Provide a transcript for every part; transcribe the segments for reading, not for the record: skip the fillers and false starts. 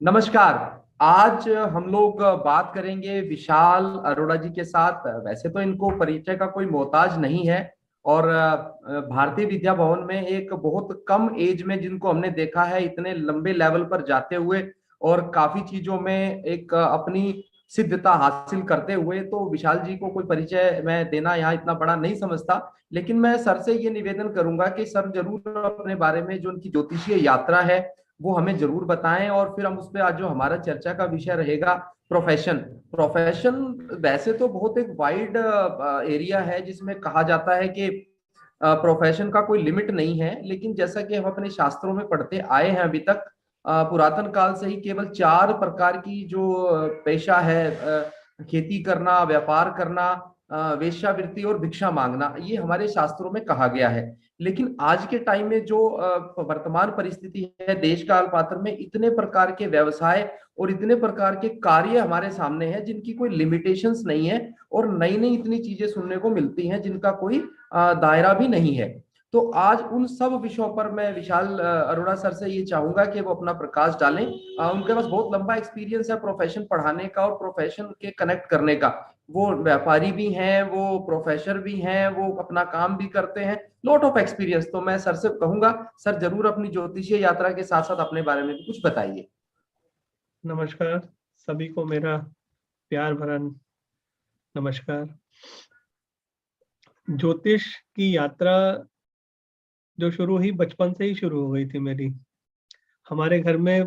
नमस्कार। आज हम लोग बात करेंगे विशाल अरोड़ा जी के साथ। वैसे तो इनको परिचय का कोई मोहताज नहीं है और भारतीय विद्या भवन में एक बहुत कम एज में जिनको हमने देखा है इतने लंबे लेवल पर जाते हुए और काफी चीजों में एक अपनी सिद्धता हासिल करते हुए, तो विशाल जी को कोई परिचय मैं देना यहाँ इतना बड़ा नहीं समझता। लेकिन मैं सर से ये निवेदन करूंगा कि सर जरूर अपने बारे में जो उनकी ज्योतिषीय यात्रा है वो हमें जरूर बताएं, और फिर हम उस पर आज जो हमारा चर्चा का विषय रहेगा प्रोफेशन। प्रोफेशन वैसे तो बहुत एक वाइड एरिया है जिसमें कहा जाता है कि प्रोफेशन का कोई लिमिट नहीं है, लेकिन जैसा कि हम अपने शास्त्रों में पढ़ते आए हैं अभी तक, पुरातन काल से ही केवल चार प्रकार की जो पेशा है, खेती करना, व्यापार करना, वेश्यावृत्ति और भिक्षा मांगना, ये हमारे शास्त्रों में कहा गया है। लेकिन आज के टाइम में जो वर्तमान परिस्थिति है देश काल पात्र में, इतने प्रकार के व्यवसाय और इतने प्रकार के कार्य हमारे सामने हैं जिनकी कोई लिमिटेशंस नहीं है, और नई नई इतनी चीजें सुनने को मिलती हैं जिनका कोई दायरा भी नहीं है। तो आज उन सब विषयों पर मैं विशाल अरोड़ा सर से ये चाहूंगा कि वो अपना प्रकाश डालें। उनके पास बहुत लंबा एक्सपीरियंस है प्रोफेशन पढ़ाने का और प्रोफेशन के कनेक्ट करने का। वो व्यापारी भी हैं, वो प्रोफेसर भी हैं, वो अपना काम भी करते हैं, लॉट ऑफ एक्सपीरियंस। तो मैं सर से कहूंगा, सर जरूर अपनी ज्योतिषीय यात्रा के साथ साथ अपने बारे में भी कुछ बताइए। नमस्कार। सभी को मेरा प्यार भरा नमस्कार। ज्योतिष की यात्रा जो शुरू हुई, बचपन से ही शुरू हो गई थी मेरी। हमारे घर में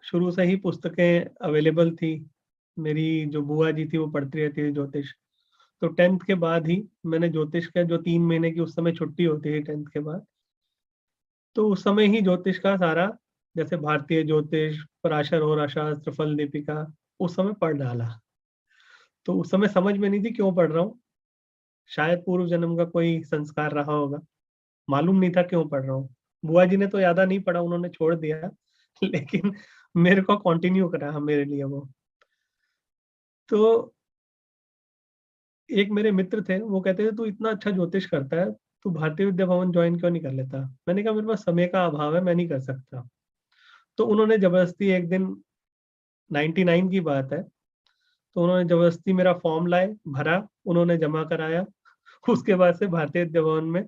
शुरू से ही पुस्तकें अवेलेबल थी। मेरी जो बुआ जी थी वो पढ़ती रहती थी ज्योतिष। तो 10th के बाद ही मैंने ज्योतिष का, जो 3 महीने की उस समय छुट्टी होती थी 10th के बाद, तो उस समय ही ज्योतिष का सारा, जैसे भारतीय ज्योतिष, पराशर होरा शास्त्र, फल दीपिका, उस समय पढ़ डाला। तो उस समय समझ में नहीं थी क्यों पढ़ रहा हूँ। शायद पूर्व जन्म का कोई संस्कार रहा होगा, मालूम नहीं था क्यों पढ़ रहा हूँ। बुआ जी ने तो ज्यादा नहीं पढ़ा, उन्होंने छोड़ दिया लेकिन मेरे को कंटिन्यू करा मेरे लिए वो। तो एक मेरे मित्र थे, वो कहते थे तू इतना अच्छा ज्योतिष करता है, तू भारतीय विद्या भवन ज्वाइन क्यों नहीं कर लेता। मैंने कहा मेरे पास समय का अभाव है, मैं नहीं कर सकता। तो उन्होंने जबरदस्ती एक दिन, 99 की बात है, तो उन्होंने जबरदस्ती मेरा फॉर्म लाए, भरा, उन्होंने जमा कराया। उसके बाद से भारतीय विद्या भवन में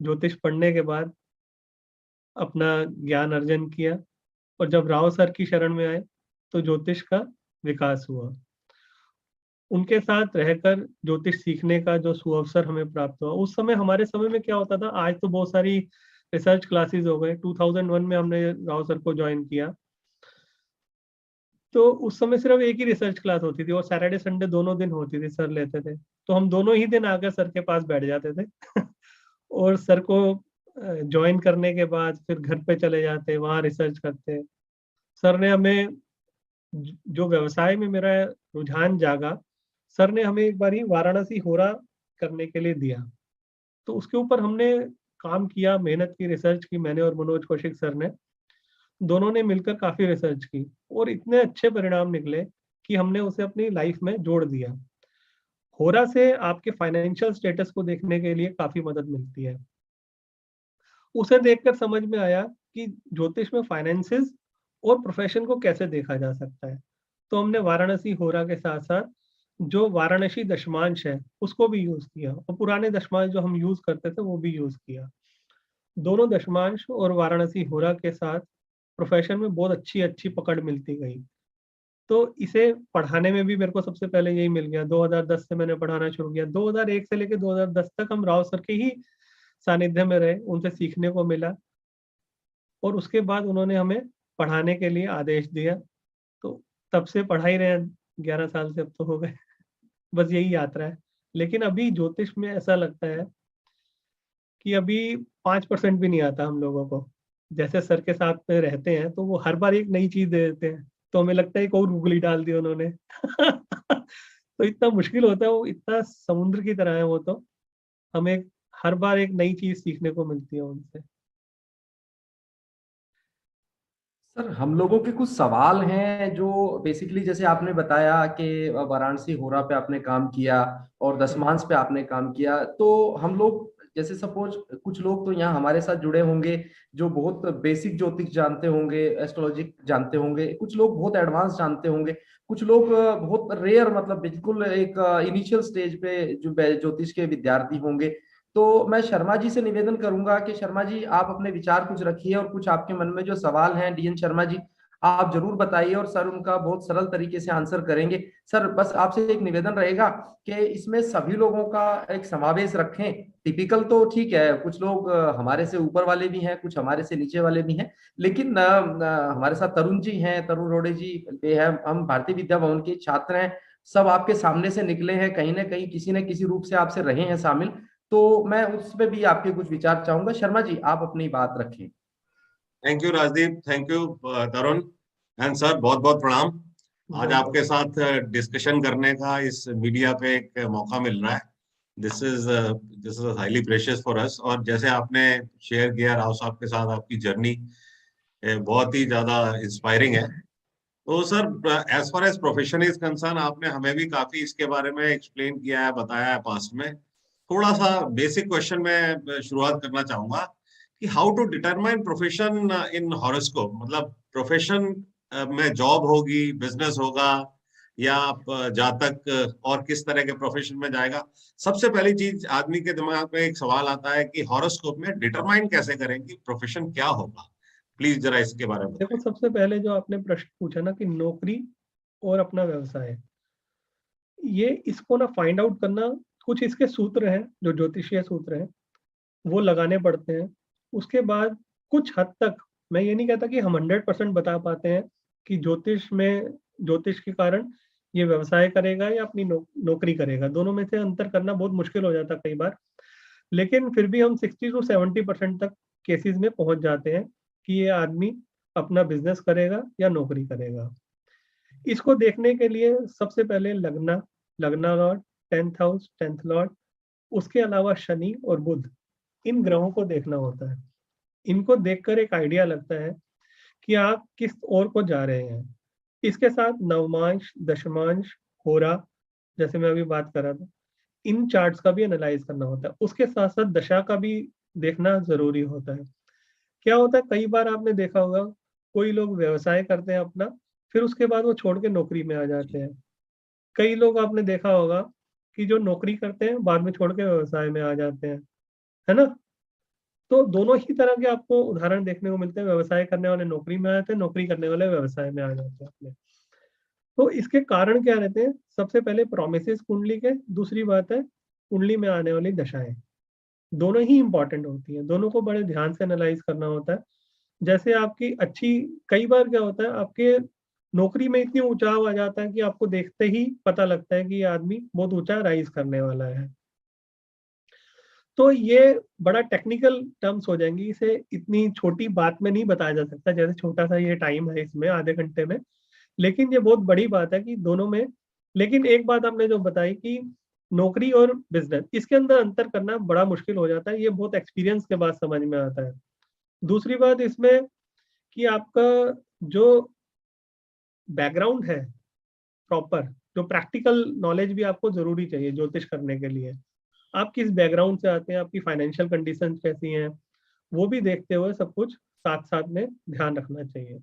ज्योतिष पढ़ने के बाद अपना ज्ञान अर्जन किया, और जब राव सर की शरण में आए तो ज्योतिष का विकास हुआ। उनके साथ रहकर ज्योतिष सीखने का जो सुअवसर हमें प्राप्त हुआ। उस समय, हमारे समय में क्या होता था, आज तो बहुत सारी रिसर्च क्लासेस हो गए। 2001 में हमने राव सर को ज्वाइन किया, तो उस समय सिर्फ एक ही रिसर्च क्लास होती थी और सैटरडे संडे दोनों दिन होती थी, सर लेते थे। तो हम दोनों ही दिन आकर सर के पास बैठ जाते थे और सर को ज्वाइन करने के बाद फिर घर पे चले जाते, वहाँ रिसर्च करते। सर ने हमें, जो व्यवसाय में मेरा रुझान जागा, सर ने हमें एक बार ही वाराणसी होरा करने के लिए दिया। तो उसके ऊपर हमने काम किया, मेहनत की, रिसर्च की, मैंने और मनोज कौशिक सर ने, दोनों ने मिलकर काफी रिसर्च की, और इतने अच्छे परिणाम निकले कि हमने उसे अपनी लाइफ में जोड़ दिया। होरा से आपके फाइनेंशियल स्टेटस को देखने के लिए काफी मदद मिलती है। उसे देखकर समझ में आया कि ज्योतिष में फाइनेंसेस और प्रोफेशन को कैसे देखा जा सकता है। तो हमने वाराणसी होरा के साथ साथ जो वाराणसी दशमांश है उसको भी यूज किया, और पुराने दशमांश जो हम यूज करते थे वो भी यूज किया। दोनों दशमांश और वाराणसी होरा के साथ प्रोफेशन में बहुत अच्छी अच्छी पकड़ मिलती गई। तो इसे पढ़ाने में भी मेरे को सबसे पहले यही मिल गया। 2010 से मैंने पढ़ाना शुरू किया। 2001 से लेकर 2010 तक हम राव सर के ही सानिध्य में रहे, उनसे सीखने को मिला, और उसके बाद उन्होंने हमें पढ़ाने के लिए आदेश दिया। तो तब से पढ़ा ही रहे हैं, 11 साल से अब तो हो गए बस यही यात्रा है। लेकिन अभी ज्योतिष में ऐसा लगता है कि अभी 5% भी नहीं आता हम लोगों को। जैसे सर के साथ में रहते हैं तो वो हर बार एक नई चीज दे देते हैं, तो हमें लगता है एक और उंगली डाल दी उन्होंने तो इतना मुश्किल होता है, वो इतना समुद्र की तरह है वो। तो हमें हर बार एक नई चीज सीखने को मिलती है उनसे। सर हम लोगों के कुछ सवाल हैं जो बेसिकली, जैसे आपने बताया कि वाराणसी होरा पे आपने काम किया और हम्म, दसमांस पे आपने काम किया, तो हम लोग जैसे सपोज कुछ लोग तो यहाँ हमारे साथ जुड़े होंगे जो बहुत बेसिक ज्योतिष जानते होंगे, एस्ट्रोलॉजी जानते होंगे, कुछ लोग बहुत एडवांस जानते होंगे, कुछ लोग बहुत रेयर, मतलब बिल्कुल एक इनिशियल स्टेज पे जो ज्योतिष के विद्यार्थी होंगे। तो मैं शर्मा जी से निवेदन करूंगा कि शर्मा जी आप अपने विचार कुछ रखिए, और कुछ आपके मन में जो सवाल हैं डीएन शर्मा जी आप जरूर बताइए, और सर उनका बहुत सरल तरीके से आंसर करेंगे। सर बस आपसे एक निवेदन रहेगा कि इसमें सभी लोगों का एक समावेश रखें। टिपिकल तो ठीक है, कुछ लोग हमारे से ऊपर वाले भी हैं, कुछ हमारे से नीचे वाले भी हैं, लेकिन हमारे साथ तरुण जी हैं, तरुण रोड़े जी ये है, हम भारतीय विद्या भवन के छात्र हैं, सब आपके सामने से निकले हैं, कहीं ना कहीं किसी न किसी रूप से आपसे रहे हैं शामिल। तो मैं उसमें भी आपके कुछ विचार चाहूंगा। शर्मा जी आप अपनी बात रखें। Thank you Rajdeep, thank you Tarun and sir, बहुत बहुत प्रणाम। आज आपके साथ डिस्कशन करने का इस मीडिया पे एक मौका मिल रहा है। This is highly precious for us. और जैसे आपने शेयर किया राव साहब के साथ आपकी जर्नी बहुत ही ज्यादा इंस्पायरिंग है। तो sir, as far as profession is concerned, आपने हमें भी काफी इसके बारे में एक्सप्लेन किया है, बताया है पास्ट में। थोड़ा सा बेसिक क्वेश्चन में शुरुआत करना चाहूंगा कि how to determine profession in horoscope. मतलब प्रोफेशन में जॉब होगी, बिजनेस होगा, या जातक और किस तरह के प्रोफेशन में जाएगा। सबसे पहली चीज आदमी के दिमाग में एक सवाल आता है कि हॉरोस्कोप में डिटरमाइन कैसे करें कि प्रोफेशन क्या होगा। प्लीज जरा इसके बारे में देखो, सबसे पहले जो आपने प्रश्न पूछा ना कि नौकरी और अपना व्यवसाय, ये इसको ना फाइंड आउट करना, कुछ इसके सूत्र हैं जो ज्योतिषीय सूत्र हैं, वो लगाने पड़ते हैं। उसके बाद कुछ हद तक, मैं ये नहीं कहता कि हम 100% बता पाते हैं कि ज्योतिष के कारण ये व्यवसाय करेगा या अपनी नौकरी करेगा। दोनों में से अंतर करना बहुत मुश्किल हो जाता है कई बार, लेकिन फिर भी हम 60 to 70% तक केसेस में पहुंच जाते हैं कि ये आदमी अपना बिजनेस करेगा या नौकरी करेगा। इसको देखने के लिए सबसे पहले लगना Lord, 10th house, 10th Lord, उसके अलावा शनि और बुध, इन ग्रहों को देखना होता है। इनको देखकर एक आइडिया लगता है कि आप किस ओर को जा रहे हैं। इसके साथ नवमांश, दशमांश, होरा, जैसे मैं अभी बात कर रहा था, इन चार्ट्स का भी एनालाइज करना होता है। उसके साथ साथ दशा का भी देखना जरूरी होता है। क्या होता है, कई बार आपने देखा होगा कोई लोग व्यवसाय करते हैं अपना, फिर उसके बाद वो छोड़ के नौकरी में आ जाते हैं। कई लोग आपने देखा होगा कि जो नौकरी करते हैं बाद में छोड़ के व्यवसाय में आ जाते हैं, है ना। तो दोनों ही तरह के आपको उदाहरण देखने को मिलते हैं। व्यवसाय करने वाले नौकरी में आ जाते हैं, नौकरी करने वाले व्यवसाय में आ जाते हैं अपने। तो इसके कारण क्या रहते हैं, सबसे पहले प्रोमिसेस कुंडली के, दूसरी बात है कुंडली में आने वाली दशाएं। दोनों ही इंपॉर्टेंट होती हैं, दोनों को बड़े ध्यान से एनालाइज करना होता है। जैसे आपकी अच्छी, कई बार क्या होता है आपके नौकरी में इतनी ऊंचाव आ जाता है कि आपको देखते ही पता लगता है कि ये आदमी बहुत ऊंचा राइज करने वाला है। तो ये बड़ा टेक्निकल टर्म्स हो जाएंगी, इसे इतनी छोटी बात में नहीं बताया जा सकता। जैसे छोटा सा ये टाइम है इसमें आधे घंटे में, लेकिन ये बहुत बड़ी बात है कि दोनों में। लेकिन एक बात आपने जो बताई कि नौकरी और बिजनेस, इसके अंदर अंतर करना बड़ा मुश्किल हो जाता है। ये बहुत एक्सपीरियंस के बाद समझ में आता है। दूसरी बात इसमें कि आपका जो बैकग्राउंड है प्रॉपर, जो प्रैक्टिकल नॉलेज भी आपको जरूरी चाहिए ज्योतिष करने के लिए। आप किस बैकग्राउंड से आते हैं, आपकी फाइनेंशियल कंडीशन कैसी हैं, वो भी देखते हुए सब कुछ साथ साथ में ध्यान रखना चाहिए।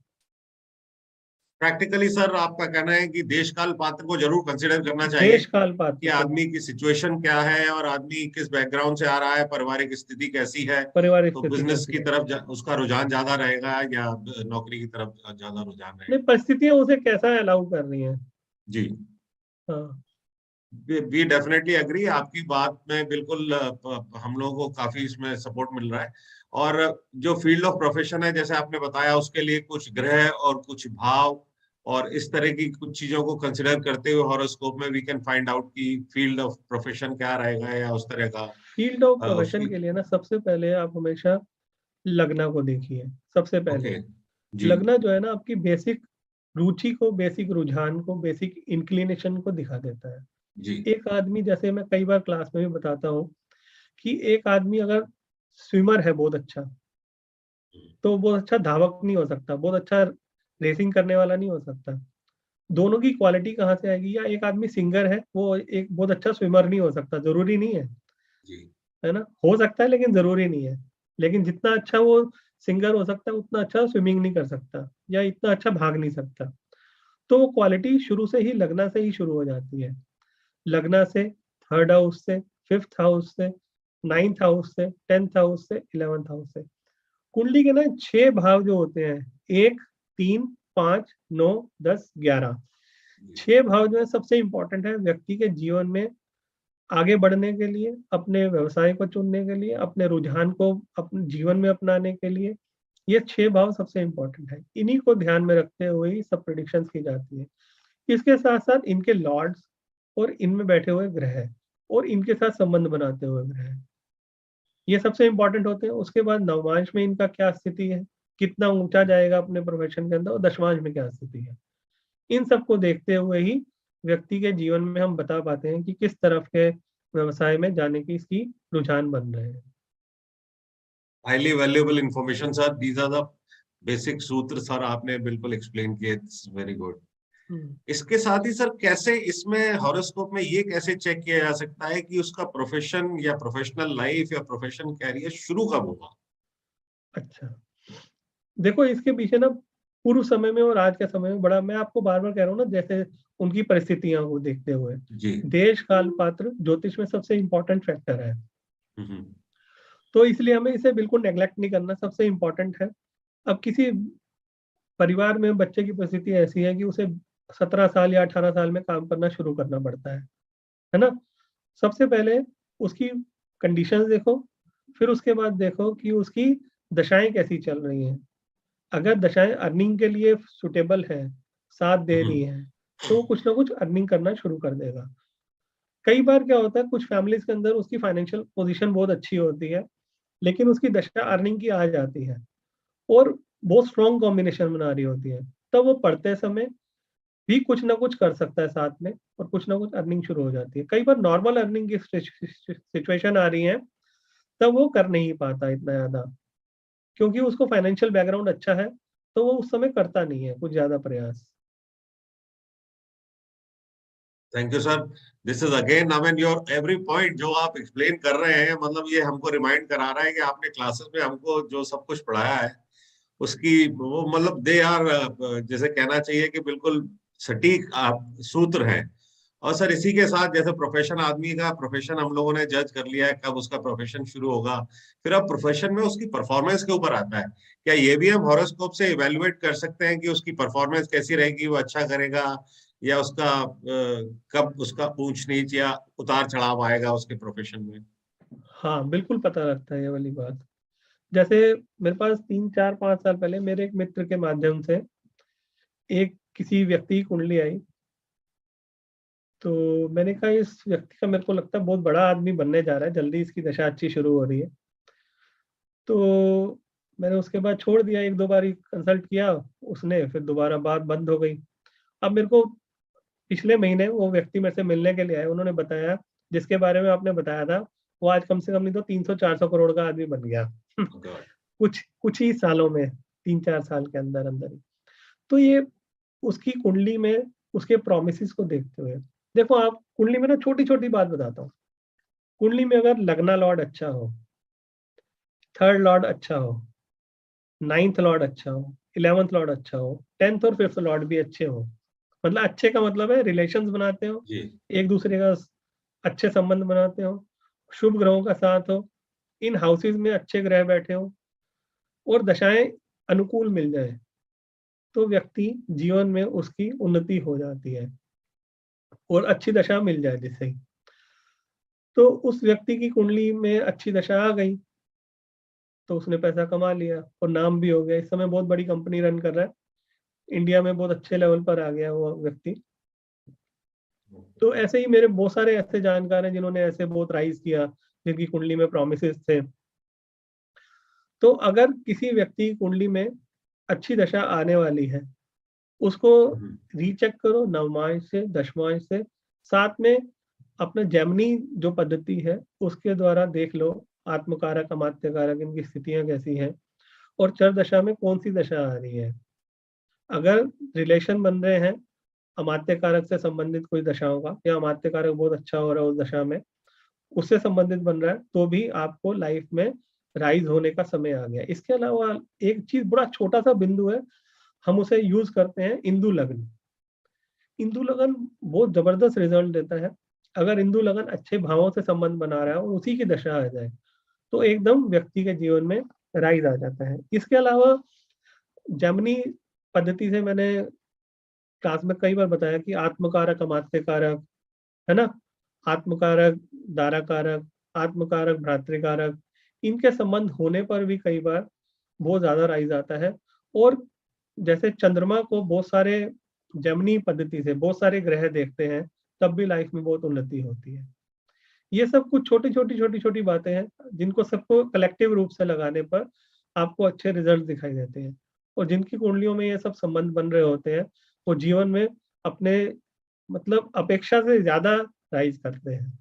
प्रैक्टिकली सर आपका कहना है कि देश काल पात्र को जरूर कंसिडर करना चाहिए, देश काल पात्र कि आदमी की सिचुएशन क्या है और आदमी किस बैकग्राउंड से आ रहा है, पारिवारिक स्थिति कैसी है, पारिवारिक तो स्थिति बिजनेस कैसी की है। तरफ उसका रुझान ज्यादा रहेगा या नौकरी की तरफ ज्यादा रुझान नहीं, रहेगा। परिस्थितियां उसे कैसा अलाउ कर रही हैं। जी, हाँ, वी डेफिनेटली एग्री। आपकी बात में बिल्कुल हम लोगों को काफी इसमें सपोर्ट मिल रहा है। और जो फील्ड ऑफ प्रोफेशन है जैसे आपने बताया, उसके लिए कुछ ग्रह और कुछ भाव और इस तरह की कुछ चीजों को कंसिडर करते हुए हॉरोस्कोप में वी कैन फाइंड आउट कि फील्ड ऑफ प्रोफेशन क्या रहेगा या उस तरह का फील्ड ऑफ प्रोफेशन उसकी। के लिए ना सबसे पहले आप हमेशा लगना को देखिए। सबसे पहले ओके जी लगना जो है ना आपकी बेसिक रुचि को, बेसिक रुझान को, बेसिक इंक्लिनेशन को दिखा देता है। जी एक आदमी, जैसे मैं कई बार क्लास में भी बताता हूँ कि एक आदमी अगर स्विमर है बहुत अच्छा, तो बहुत अच्छा धावक नहीं हो सकता, बहुत अच्छा रेसिंग करने वाला नहीं हो सकता। दोनों की क्वालिटी कहाँ से आएगी। या एक आदमी सिंगर है, वो एक बहुत अच्छा स्विमर नहीं हो सकता, जरूरी नहीं है। जी है ना, हो सकता है लेकिन जरूरी नहीं है। लेकिन जितना अच्छा वो सिंगर हो सकता है उतना अच्छा स्विमिंग नहीं कर सकता या इतना अच्छा भाग नहीं सकता। तो वो क्वालिटी शुरू से ही लगना से ही शुरू हो जाती है। लगना से, थर्ड हाउस से, फिफ्थ हाउस से, नाइन्थ हाउस से, 10th हाउस से, 11th हाउस से। कुंडली के ना 6 भाव जो होते हैं, 1, 3, 5, 9, 10, 11, 6 भाव जो है सबसे इंपॉर्टेंट है व्यक्ति के जीवन में आगे बढ़ने के लिए, अपने व्यवसाय को चुनने के लिए, अपने रुझान को अपने जीवन में अपनाने के लिए। ये 6 भाव सबसे इंपॉर्टेंट है। इन्हीं को ध्यान में रखते हुए ही सब प्रेडिक्शंस की जाती है। इसके साथ साथ इनके लॉर्ड्स और इनमें बैठे हुए ग्रह और इनके साथ संबंध बनाते हुए ग्रह, ये सबसे इंपॉर्टेंट होते हैं। उसके बाद नवमांश में इनका क्या स्थिति है, कितना ऊंचा जाएगा अपने प्रोफेशन के अंदर, और दशमांश में क्या स्थिति है। इन सबको देखते हुए ही व्यक्ति के जीवन में हम बता पाते हैं कि किस तरफ के व्यवसाय में जाने की इसकी रुझान बन रहे हैं। Highly valuable information sir, these are the basic सूत्र सर, आपने बिल्कुल एक्सप्लेन किए, इट्स वेरी गुड। इसके साथ ही सर कैसे इसमें हॉरोस्कोप में ये कैसे चेक किया जा सकता है कि उसका प्रोफेशन या प्रोफेशनल लाइफ या प्रोफेशन कैरियर शुरू कब होगा? अच्छा, देखो इसके पीछे ना पूर्व समय में और आज के समय में बड़ा, मैं आपको बार बार कह रहा हूँ ना, जैसे उनकी परिस्थितियां को देखते हुए जी। देश काल पात्र ज्योतिष में सबसे इंपॉर्टेंट फैक्टर है। हम्म। तो इसलिए हमें इसे बिल्कुल नेग्लेक्ट नहीं करना, सबसे इंपॉर्टेंट है। अब किसी परिवार में बच्चे की परिस्थिति ऐसी है कि उसे 17 साल या 18 साल में काम करना शुरू करना पड़ता है ना। सबसे पहले उसकी कंडीशंस देखो, फिर उसके बाद देखो कि उसकी दशाएं कैसी चल रही हैं। अगर दशाएं अर्निंग के लिए सुटेबल है, साथ दे रही हैं, तो वो कुछ ना कुछ अर्निंग करना शुरू कर देगा। कई बार क्या होता है, कुछ फैमिलीज के अंदर उसकी फाइनेंशियल पोजीशन बहुत अच्छी होती है, लेकिन उसकी दशा अर्निंग की आ जाती है और बहुत स्ट्रॉन्ग कॉम्बिनेशन बना रही होती है, तब वो पढ़ते समय भी कुछ ना कुछ कर सकता है साथ में, और कुछ ना कुछ अर्निंग शुरू हो जाती है। कई बार नॉर्मल अर्निंग की सिचुएशन आ रही है, तब वो कर नहीं पाता इतना ज्यादा, क्योंकि उसको फाइनेंशियल बैकग्राउंड अच्छा है, तो वो उस समय करता नहीं है कुछ ज्यादा प्रयास। Thank you sir, this is again I mean your every point जो आप एक्सप्लेन कर रहे हैं, मतलब ये हमको रिमाइंड करा रहा है कि आपने क्लासेस में हमको जो सब कुछ पढ़ाया है उसकी वो मतलब दे आर जैसे कहना चाहिए कि बिल्कुल सटीक सूत्र हैं। और सर इसी के साथ जैसे प्रोफेशन, आदमी का प्रोफेशन हम लोगों ने जज कर लिया है कब उसका प्रोफेशन शुरू होगा, फिर अब प्रोफेशन में उसकी परफॉर्मेंस के ऊपर आता है। क्या ये भी हम हॉरोस्कोप से इवेल्युएट कर सकते हैं कि उसकी परफॉर्मेंस कैसी रहेगी, वो अच्छा करेगा या उसका कब उसका ऊंच नीच या उतार चढ़ाव आएगा उसके प्रोफेशन में? हाँ बिल्कुल पता लगता है ये वाली बात। जैसे मेरे पास 3, 4, 5 साल पहले मेरे एक मित्र के माध्यम से एक किसी व्यक्ति की कुंडली आई, तो मैंने कहा इस व्यक्ति का मेरे को लगता है बहुत बड़ा आदमी बनने जा रहा है, जल्दी इसकी दशा अच्छी शुरू हो रही है। तो मैंने उसके बाद छोड़ दिया, 1-2 बार ही कंसल्ट किया उसने, फिर दोबारा बात बंद हो गई। अब मेरे को पिछले महीने वो व्यक्ति मेरे से मिलने के लिए आए, उन्होंने बताया जिसके बारे में आपने बताया था वो आज कम से कम नहीं तो 300-400 करोड़ का आदमी बन गया कुछ कुछ ही सालों में, 3-4 साल के अंदर अंदर ही। तो ये उसकी कुंडली में उसके प्रोमिसेस को देखते हुए, देखो आप कुंडली में ना छोटी छोटी बात बताता हूँ। कुंडली में अगर लगना लॉर्ड अच्छा हो, थर्ड लॉर्ड अच्छा हो, 9th लॉर्ड अच्छा हो, 11th लॉर्ड अच्छा हो, 10th और 5th लॉर्ड भी अच्छे हो, मतलब अच्छे का मतलब है रिलेशंस बनाते हो, एक दूसरे का अच्छे संबंध बनाते हो, शुभ ग्रहों का साथ हो, इन हाउसेज में अच्छे ग्रह बैठे हो और दशाएं अनुकूल मिल जाए, तो व्यक्ति जीवन में उसकी उन्नति हो जाती है और अच्छी दशा मिल जाए जिससे। तो उस व्यक्ति की कुंडली में अच्छी दशा आ गई तो उसने पैसा कमा लिया और नाम भी हो गया, इस समय बहुत बड़ी कंपनी रन कर रहा है, इंडिया में बहुत अच्छे लेवल पर आ गया वो व्यक्ति। तो ऐसे ही मेरे बहुत सारे ऐसे जानकार हैं जिन्होंने ऐसे बहुत राइज किया, जिनकी कुंडली में प्रोमिसेस थे। तो अगर किसी व्यक्ति की कुंडली में अच्छी दशा आने वाली है, उसको रीचेक करो नवमांश से, दशमांश से, साथ में अपना जेमिनी जो पद्धति है उसके द्वारा देख लो आत्मकारक अमात्य कारक इनकी स्थितियां कैसी हैं और चर दशा में कौन सी दशा आ रही है। अगर रिलेशन बन रहे हैं अमात्य कारक से संबंधित कोई दशाओं का, या अमात्य कारक बहुत अच्छा हो रहा है उस दशा में, उससे संबंधित बन रहा है, तो भी आपको लाइफ में राइज होने का समय आ गया। इसके अलावा एक चीज, बड़ा छोटा सा बिंदु है, हम उसे यूज करते हैं, इंदु लग्न। इंदु लग्न बहुत जबरदस्त रिजल्ट देता है। अगर इंदु लग्न अच्छे भावों से संबंध बना रहा है और उसी की दशा आ जाए तो एकदम व्यक्ति के जीवन में राइज आ जाता है। इसके अलावा जेमिनी पद्धति से मैंने क्लास में कई बार बताया कि आत्मकारक, अमात्य कारक, है ना, आत्मकारक, दाराकारक, आत्मकारक, भ्रातृकारक, इनके संबंध होने पर भी कई बार बहुत ज्यादा राइज आता है। और जैसे चंद्रमा को बहुत सारे जेमिनी पद्धति से बहुत सारे ग्रह देखते हैं, तब भी लाइफ में बहुत उन्नति होती है। ये सब कुछ छोटी छोटी बातें हैं जिनको सबको कलेक्टिव रूप से लगाने पर आपको अच्छे रिजल्ट दिखाई देते हैं। और जिनकी कुंडलियों में ये सब संबंध बन रहे होते हैं वो जीवन में अपने मतलब अपेक्षा से ज्यादा राइज करते हैं।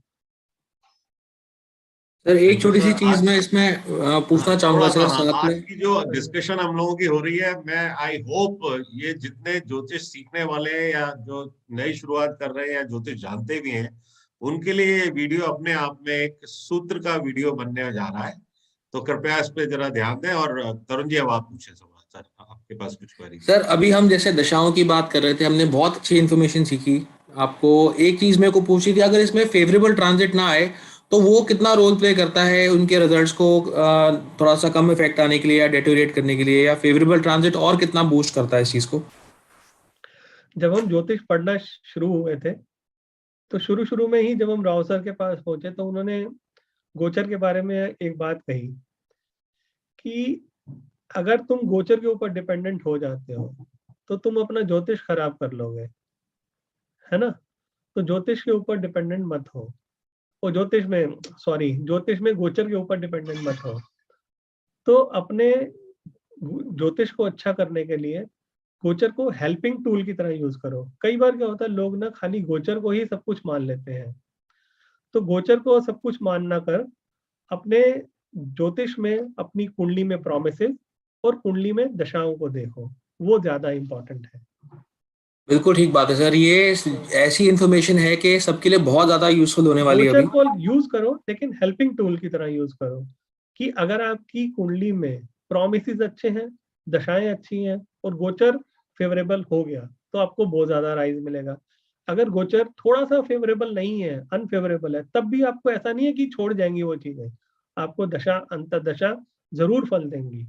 सर एक छोटी सी चीज मैं इसमें पूछना चाहूंगा सर, साथ आज में की जो डिस्कशन हम लोगों की हो रही है, मैं आई होप ये जितने ज्योतिष सीखने वाले हैं या जो नई शुरुआत कर रहे हैं या ज्योतिष जानते भी हैं, उनके लिए ये वीडियो अपने आप में एक सूत्र का वीडियो बनने जा रहा है। तो कृपया इस पे जरा ध्यान दें। और तरुण जी, अब आप पूछे सवाल। सर आपके पास कुछ क्वेरी? सर अभी हम जैसे दशाओं की बात कर रहे थे, हमने बहुत अच्छी इन्फॉर्मेशन सीखी। आपको एक चीज मेरे को पूछी थी, अगर इसमें फेवरेबल ट्रांजिट ना आए तो वो कितना रोल प्ले करता है उनके रिजल्ट्स को थोड़ा सा कम इफेक्ट आने के लिए या डेटोरेट करने के लिए, या फेवरेबल ट्रांजिट और कितना बूस्ट करता है इस चीज को? जब हम ज्योतिष पढ़ना शुरू हुए थे तो शुरू में ही जब हम राव सर के पास पहुंचे तो उन्होंने गोचर के बारे में एक बात कही कि अगर तुम गोचर के ऊपर डिपेंडेंट हो जाते हो तो तुम अपना ज्योतिष खराब कर लोगे, है ना। तो ज्योतिष के ऊपर डिपेंडेंट मत हो, और ज्योतिष में गोचर के ऊपर डिपेंडेंट मत हो। तो अपने ज्योतिष को अच्छा करने के लिए गोचर को हेल्पिंग टूल की तरह यूज करो। कई बार क्या होता है, लोग ना खाली गोचर को ही सब कुछ मान लेते हैं। तो गोचर को सब कुछ मानना कर अपने ज्योतिष में अपनी कुंडली में प्रोमिसेस और कुंडली में दशाओं को देखो, वो ज्यादा इंपॉर्टेंट है। बिल्कुल ठीक बात है सर, ये ऐसी इंफॉर्मेशन है कि सबके लिए बहुत ज्यादा यूजफुल होने वाली है। गोचर को यूज करो लेकिन हेल्पिंग टूल की तरह यूज करो कि अगर आपकी कुंडली में प्रोमिसेस अच्छे हैं, दशाएं अच्छी हैं और गोचर फेवरेबल हो गया तो आपको बहुत ज्यादा राइज मिलेगा। अगर गोचर थोड़ा सा फेवरेबल नहीं है, अनफेवरेबल है, तब भी आपको ऐसा नहीं है कि छोड़ जाएंगी वो चीजें, आपको दशा अंतर्दशा जरूर फल देंगी।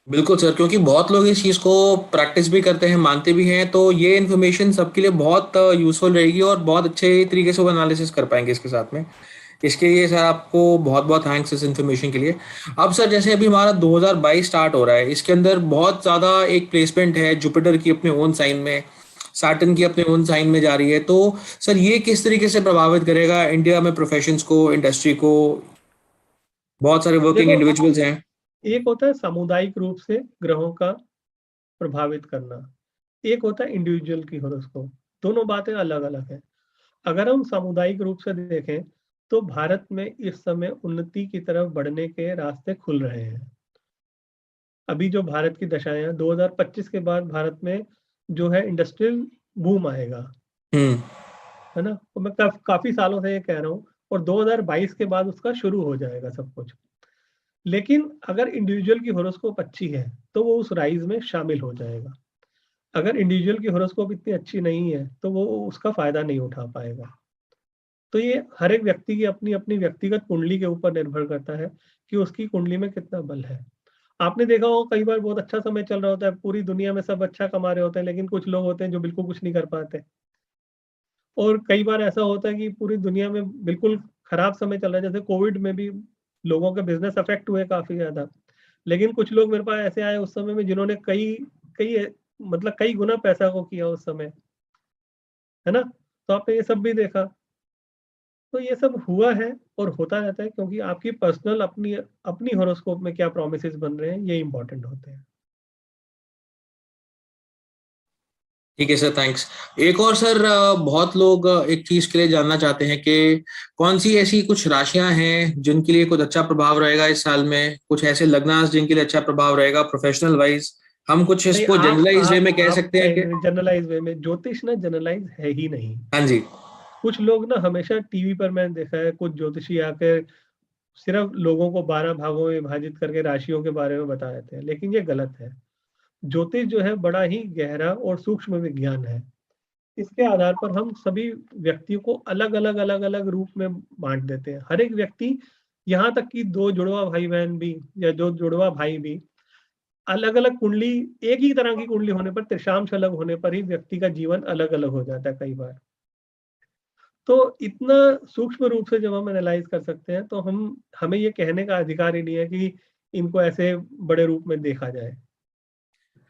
बिल्कुल सर, क्योंकि बहुत लोग इस चीज को प्रैक्टिस भी करते हैं, मानते भी हैं, तो ये इन्फॉर्मेशन सबके लिए बहुत यूजफुल रहेगी और बहुत अच्छे तरीके से वो एनालिसिस कर पाएंगे इसके साथ में। इसके लिए सर आपको बहुत बहुत थैंक्स इस इन्फॉर्मेशन के लिए। अब सर जैसे अभी हमारा 2022 स्टार्ट हो रहा है, इसके अंदर बहुत ज़्यादा एक प्लेसमेंट है, जुपिटर की अपने ओन साइन में, सैटर्न की अपने ओन साइन में जा रही है। तो सर ये किस तरीके से प्रभावित करेगा इंडिया में प्रोफेशंस को, इंडस्ट्री को? बहुत सारे वर्किंग इंडिविजुअल्स हैं। एक होता है सामुदायिक रूप से ग्रहों का प्रभावित करना, एक होता है इंडिविजुअल की हॉरोस्कोप। दोनों बातें अलग अलग है। अगर हम सामुदायिक रूप से देखें तो भारत में इस समय उन्नति की तरफ बढ़ने के रास्ते खुल रहे हैं। अभी जो भारत की दशाएं 2025 के बाद भारत में जो है इंडस्ट्रियल बूम आएगा, है ना। तो मैं काफी सालों से ये कह रहा हूँ, और 2022 के बाद उसका शुरू हो जाएगा सब कुछ। लेकिन अगर इंडिविजुअल की हॉरोस्कोप अच्छी है तो वो उस राइज में शामिल हो जाएगा। अगर इंडिविजुअल की हॉरोस्कोप इतनी अच्छी नहीं है तो वो उसका फायदा नहीं उठा पाएगा। तो ये हर एक व्यक्ति की अपनी अपनी व्यक्तिगत कुंडली के ऊपर निर्भर करता है कि उसकी कुंडली में कितना बल है। आपने देखा हो कई बार बहुत अच्छा समय चल रहा होता है, पूरी दुनिया में सब अच्छा कमा रहे होते हैं, लेकिन कुछ लोग होते हैं जो बिल्कुल कुछ नहीं कर पाते। और कई बार ऐसा होता है कि पूरी दुनिया में बिल्कुल खराब समय चल रहा है, जैसे कोविड में भी लोगों के बिजनेस अफेक्ट हुए काफी ज्यादा, लेकिन कुछ लोग मेरे पास ऐसे आए उस समय में जिन्होंने कई गुना पैसा को किया उस समय, है ना। तो आपने ये सब भी देखा। तो ये सब हुआ है और होता रहता है, क्योंकि आपकी पर्सनल अपनी हॉरोस्कोप में क्या प्रोमिसेस बन रहे हैं ये इंपॉर्टेंट होते हैं। ठीक है सर, थैंक्स। एक और सर, बहुत लोग एक चीज के लिए जानना चाहते हैं कि कौन सी ऐसी कुछ राशियां हैं जिनके लिए कुछ अच्छा प्रभाव रहेगा इस साल में, कुछ ऐसे लग्नास जिनके लिए अच्छा प्रभाव रहेगा प्रोफेशनल वाइज। हम कुछ इसको जनरलाइज वे में कह सकते हैं कि जनरलाइज वे में ज्योतिष ना जनरलाइज है ही नहीं। हाँ जी। कुछ लोग ना हमेशा टीवी पर मैंने देखा है कुछ ज्योतिषी आकर सिर्फ लोगों को 12 भागों में विभाजित करके राशियों के बारे में बता देते हैं, लेकिन ये गलत है। ज्योतिष जो है बड़ा ही गहरा और सूक्ष्म विज्ञान है। इसके आधार पर हम सभी व्यक्तियों को अलग अलग अलग अलग रूप में बांट देते हैं। हर एक व्यक्ति, यहाँ तक कि दो जुड़वा भाई बहन भी या दो जुड़वा भाई भी, अलग अलग कुंडली, एक ही तरह की कुंडली होने पर, त्रिशांश अलग होने पर ही व्यक्ति का जीवन अलग अलग हो जाता है कई बार। तो इतना सूक्ष्म रूप से जब हम एनालाइज कर सकते हैं तो हमें ये कहने का अधिकार ही नहीं है कि इनको ऐसे बड़े रूप में देखा जाए।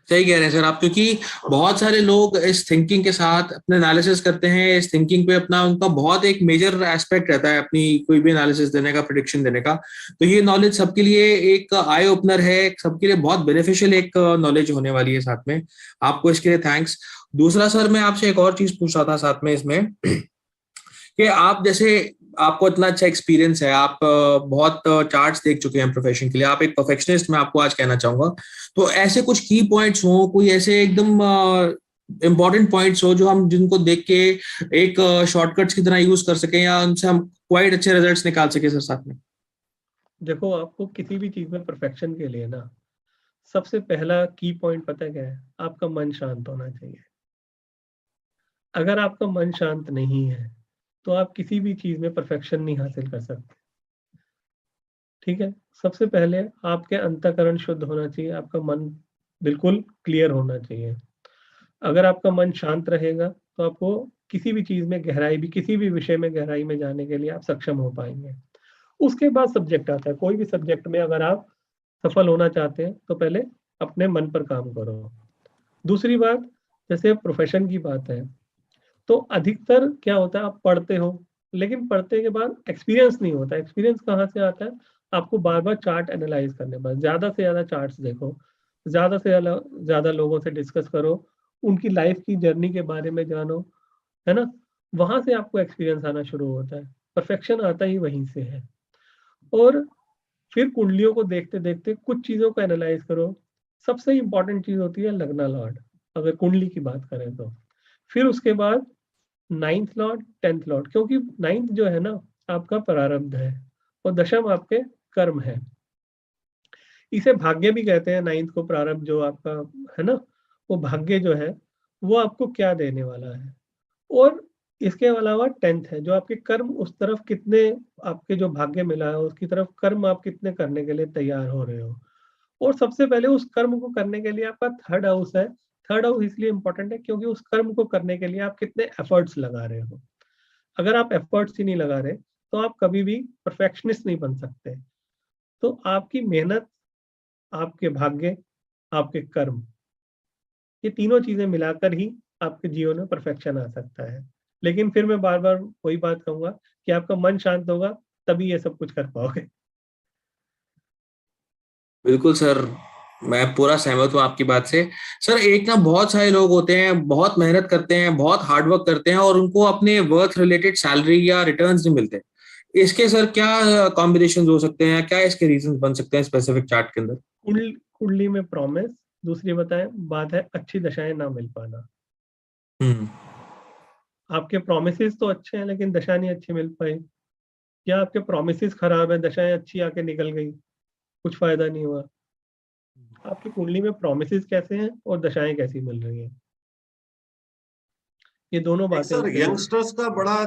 सही कह रहे हैं सर आप, क्योंकि बहुत सारे लोग इस थिंकिंग के साथ अपने एनालिसिस करते हैं, इस थिंकिंग पे अपना उनका बहुत एक मेजर एस्पेक्ट रहता है अपनी कोई भी एनालिसिस देने का, प्रेडिक्शन देने का। तो ये नॉलेज सबके लिए एक आई ओपनर है, सबके लिए बहुत बेनिफिशियल एक नॉलेज होने वाली है साथ में। आपको इसके लिए थैंक्स। दूसरा सर, मैं आपसे एक और चीज पूछ रहा था साथ में इसमें कि आप जैसे, आपको इतना अच्छा एक्सपीरियंस है, आप बहुत चार्ट्स देख चुके हैं प्रोफेशन के लिए, आप एक परफेक्शनिस्ट मैं आपको आज कहना चाहूंगा। तो ऐसे कुछ की पॉइंट्स हो, कोई ऐसे एकदम इंपॉर्टेंट पॉइंट्स हो जो हम जिनको देख के एक शॉर्टकट्स की तरह यूज कर सकें या उनसे हम क्वाइट अच्छे रिजल्ट्स निकाल सके सर साथ में? देखो, आपको किसी भी चीज में परफेक्शन के लिए ना सबसे पहला की पॉइंट पता क्या है? आपका मन शांत होना चाहिए। अगर आपका मन शांत नहीं है तो आप किसी भी चीज में परफेक्शन नहीं हासिल कर सकते। ठीक है, सबसे पहले आपके अंतःकरण शुद्ध होना चाहिए, आपका मन बिल्कुल क्लियर होना चाहिए। अगर आपका मन शांत रहेगा तो आपको किसी भी चीज में गहराई भी, किसी भी विषय में गहराई में जाने के लिए आप सक्षम हो पाएंगे। उसके बाद सब्जेक्ट आता है। कोई भी सब्जेक्ट में अगर आप सफल होना चाहते हैं तो पहले अपने मन पर काम करो। दूसरी बात, जैसे प्रोफेशन की बात है, तो अधिकतर क्या होता है, आप पढ़ते हो लेकिन पढ़ते के बाद एक्सपीरियंस नहीं होता। एक्सपीरियंस कहाँ से आता है? आपको बार बार चार्ट एनालाइज करने पर, ज्यादा से ज्यादा चार्ट्स देखो, ज्यादा से ज्यादा लोगों से डिस्कस करो, उनकी लाइफ की जर्नी के बारे में जानो, है ना। वहां से आपको एक्सपीरियंस आना शुरू होता है। परफेक्शन आता ही वहीं से है। और फिर कुंडलियों को देखते देखते कुछ चीजों को एनालाइज करो। सबसे इंपॉर्टेंट चीज होती है लग्ना लॉर्ड, अगर कुंडली की बात करें तो। फिर उसके बाद 9th लॉर्ड, 10th लॉर्ड, क्योंकि 9th जो है ना आपका प्रारब्ध है और दशम आपके कर्म है। इसे भाग्य भी कहते हैं 9th को। प्रारब्ध जो आपका है ना, वो भाग्य जो है वो आपको क्या देने वाला है। और इसके अलावा 10th है जो आपके कर्म, उस तरफ कितने आपके जो भाग्य मिला है उसकी तरफ कर्म आप कितने करने के लिए तैयार हो रहे हो। और सबसे पहले उस कर्म को करने के लिए आपका 3rd हाउस है। 3rd हाउस इसलिए इंपॉर्टेंट है क्योंकि उस कर्म को करने के लिए आप कितने एफर्ट्स लगा रहे हो। अगर आप एफर्ट्स ही नहीं लगा रहे तो आप कभी भी परफेक्शनिस्ट नहीं बन सकते। तो आपकी मेहनत, आपके भाग्य, आपके कर्म, ये तीनों चीजें मिलाकर ही आपके जीवन में परफेक्शन आ सकता है। लेकिन फिर मैं बार बार वही बात कहूंगा कि आपका मन शांत होगा तभी ये सब कुछ कर पाओगे। बिल्कुल सर, मैं पूरा सहमत हूँ आपकी बात से। सर, एक ना बहुत सारे लोग होते हैं, बहुत मेहनत करते हैं, बहुत हार्डवर्क करते हैं और उनको अपने वर्क रिलेटेड सैलरी या रिटर्न्स नहीं मिलते। इसके सर क्या कॉम्बिनेशन हो सकते हैं, क्या इसके रीजंस बन सकते हैं स्पेसिफिक चार्ट के अंदर? कुंडली में प्रॉमिस, दूसरी बताएं बात है अच्छी दशाएं ना मिल पाना। आपके प्रोमिसेस तो अच्छे हैं लेकिन दशा नहीं अच्छी मिल पाई, या आपके प्रोमिसेस खराब है, दशाएं अच्छी आके निकल गई, कुछ फायदा नहीं हुआ। आपकी कुंडली में प्रोमिसेस कैसे हैं और दशाएं कैसी मिल रही हैं, ये दोनों बातें। सर, यंगस्टर्स का बड़ा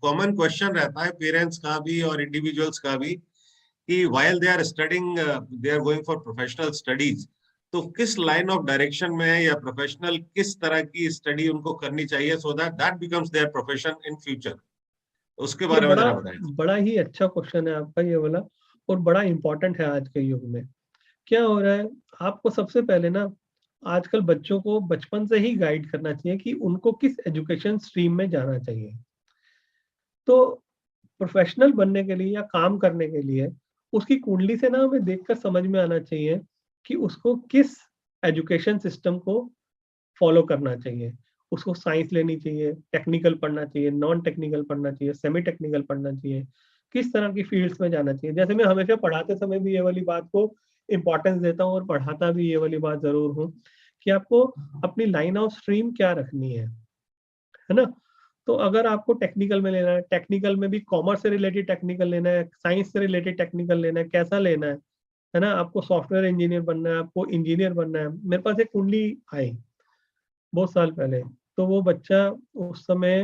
कॉमन क्वेश्चन रहता है, पेरेंट्स का भी और इंडिविजुअल्स का भी, कि while they are studying, they are going for professional studies, तो किस लाइन ऑफ डायरेक्शन में या प्रोफेशनल किस तरह की स्टडी उनको करनी चाहिए so that that becomes their profession in future? उसके बारे में जरा बताएं। बड़ा ही अच्छा क्वेश्चन है आपका ये वाला, और बड़ा इंपॉर्टेंट है आज के युग में। क्या हो रहा है, आपको सबसे पहले ना आजकल बच्चों को बचपन से ही गाइड करना चाहिए कि उनको किस एजुकेशन स्ट्रीम में जाना चाहिए। तो प्रोफेशनल बनने के लिए या काम करने के लिए उसकी कुंडली से ना हमें देखकर समझ में आना चाहिए कि उसको किस एजुकेशन सिस्टम को फॉलो करना चाहिए। उसको साइंस लेनी चाहिए, टेक्निकल पढ़ना चाहिए, नॉन टेक्निकल पढ़ना चाहिए, सेमी टेक्निकल पढ़ना चाहिए, किस तरह की फील्ड्स में जाना चाहिए। जैसे मैं हमेशा पढ़ाते समय भी ये वाली बात को इंपॉर्टेंस देता हूँ और पढ़ाता भी ये वाली बात जरूर हूँ कि आपको अपनी लाइन ऑफ स्ट्रीम क्या रखनी है ना। तो अगर आपको टेक्निकल में लेना है, टेक्निकल में भी कॉमर्स से रिलेटेड टेक्निकल लेना है, साइंस से रिलेटेड टेक्निकल लेना है, कैसा लेना है ना, आपको सॉफ्टवेयर इंजीनियर बनना है, आपको इंजीनियर बनना है। मेरे पास एक कुंडली आई बहुत साल पहले, तो वो बच्चा उस समय